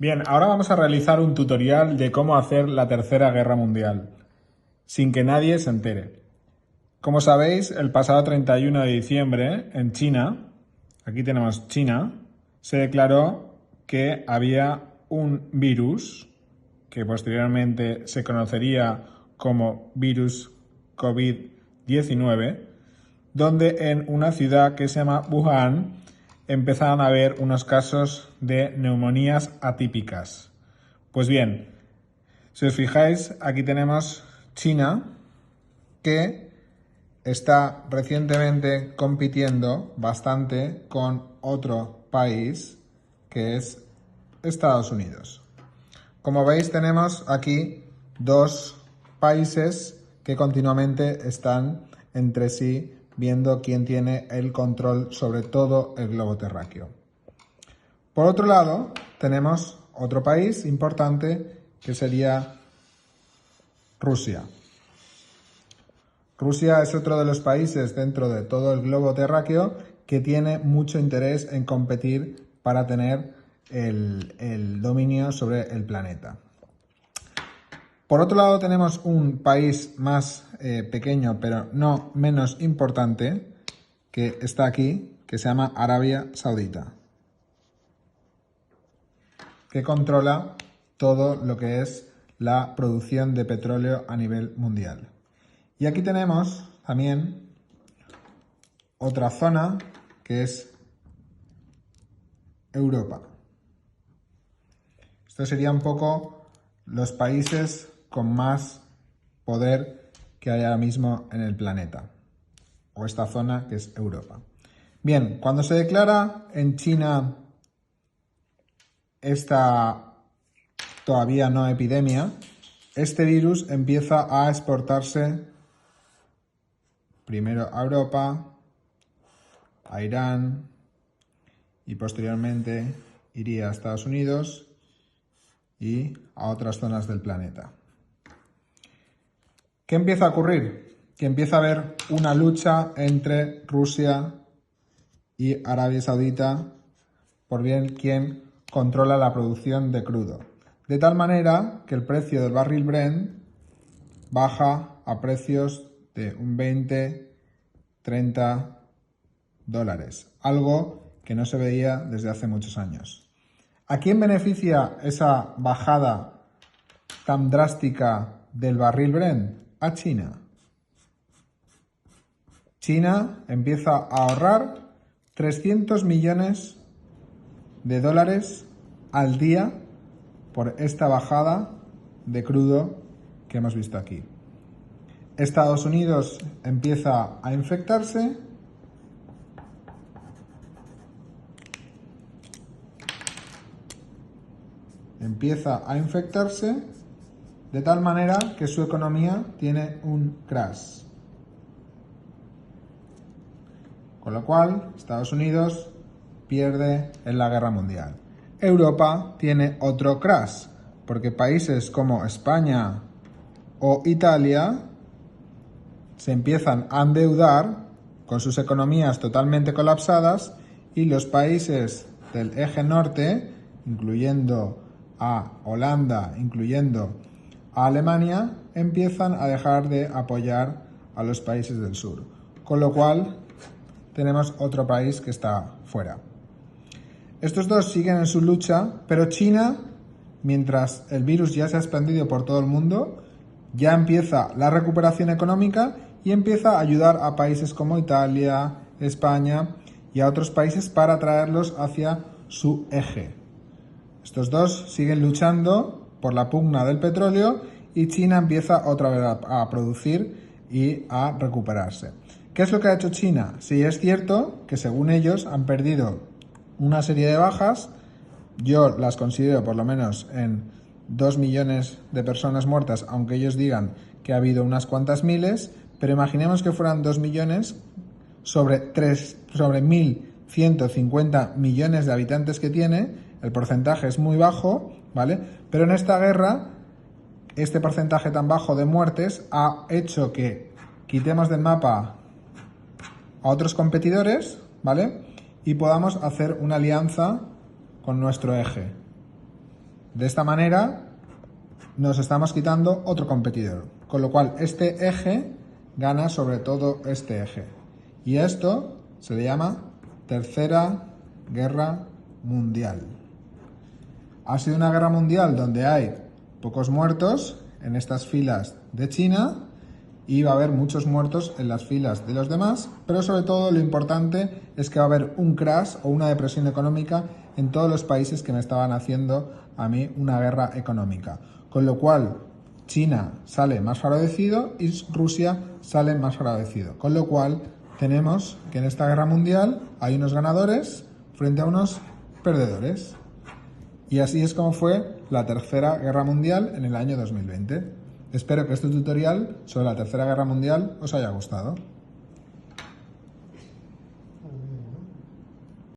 Bien, ahora vamos a realizar un tutorial de cómo hacer la Tercera Guerra Mundial, sin que nadie se entere. Como sabéis, el pasado 31 de diciembre, en China, aquí tenemos China, se declaró que había un virus, que posteriormente se conocería como virus COVID-19, donde en una ciudad que se llama Wuhan empezaron a haber unos casos de neumonías atípicas. Pues bien, si os fijáis, aquí tenemos China, que está recientemente compitiendo bastante con otro país, que es Estados Unidos. Como veis, tenemos aquí dos países que continuamente están entre sí viendo quién tiene el control sobre todo el globo terráqueo. Por otro lado, tenemos otro país importante que sería Rusia. Rusia es otro de los países dentro de todo el globo terráqueo que tiene mucho interés en competir para tener el dominio sobre el planeta. Por otro lado, tenemos un país más pequeño, pero no menos importante, que está aquí, que se llama Arabia Saudita, que controla todo lo que es la producción de petróleo a nivel mundial. Y aquí tenemos también otra zona que es Europa. Esto sería un poco los países con más poder que hay ahora mismo en el planeta, o esta zona que es Europa. Bien, cuando se declara en China esta todavía no epidemia, este virus empieza a exportarse primero a Europa, a Irán y posteriormente iría a Estados Unidos y a otras zonas del planeta. ¿Qué empieza a ocurrir? Que empieza a haber una lucha entre Rusia y Arabia Saudita por ver quién controla la producción de crudo. De tal manera que el precio del barril Brent baja a precios de un 20-30 dólares, algo que no se veía desde hace muchos años. ¿A quién beneficia esa bajada tan drástica del barril Brent? A China. China empieza a ahorrar 300 millones de dólares al día por esta bajada de crudo que hemos visto aquí. Estados Unidos empieza a infectarse de tal manera que su economía tiene un crash. Con lo cual, Estados Unidos pierde en la guerra mundial. Europa tiene otro crash, porque países como España o Italia se empiezan a endeudar con sus economías totalmente colapsadas y los países del eje norte, incluyendo a Holanda, incluyendo a Alemania, empiezan a dejar de apoyar a los países del sur. Con lo cual, tenemos otro país que está fuera. Estos dos siguen en su lucha, pero China, mientras el virus ya se ha expandido por todo el mundo, ya empieza la recuperación económica y empieza a ayudar a países como Italia, España y a otros países para traerlos hacia su eje. Estos dos siguen luchando por la pugna del petróleo y China empieza otra vez a producir y a recuperarse. ¿Qué es lo que ha hecho China? Sí, es cierto que según ellos han perdido una serie de bajas. Yo las considero por lo menos en 2 millones de personas muertas, aunque ellos digan que ha habido unas cuantas miles, pero imaginemos que fueran 2 millones sobre 1.150 millones de habitantes que tiene. El porcentaje es muy bajo, ¿vale? Pero en esta guerra, este porcentaje tan bajo de muertes ha hecho que quitemos del mapa a otros competidores, ¿vale? Y podamos hacer una alianza con nuestro eje. De esta manera nos estamos quitando otro competidor, con lo cual este eje gana sobre todo este eje. Y esto se le llama Tercera Guerra Mundial. Ha sido una guerra mundial donde hay pocos muertos en estas filas de China y va a haber muchos muertos en las filas de los demás, pero sobre todo lo importante es que va a haber un crash o una depresión económica en todos los países que me estaban haciendo a mí una guerra económica. Con lo cual China sale más favorecido y Rusia sale más favorecido. Con lo cual tenemos que en esta guerra mundial hay unos ganadores frente a unos perdedores. Y así es como fue la Tercera Guerra Mundial en el año 2020. Espero que este tutorial sobre la Tercera Guerra Mundial os haya gustado.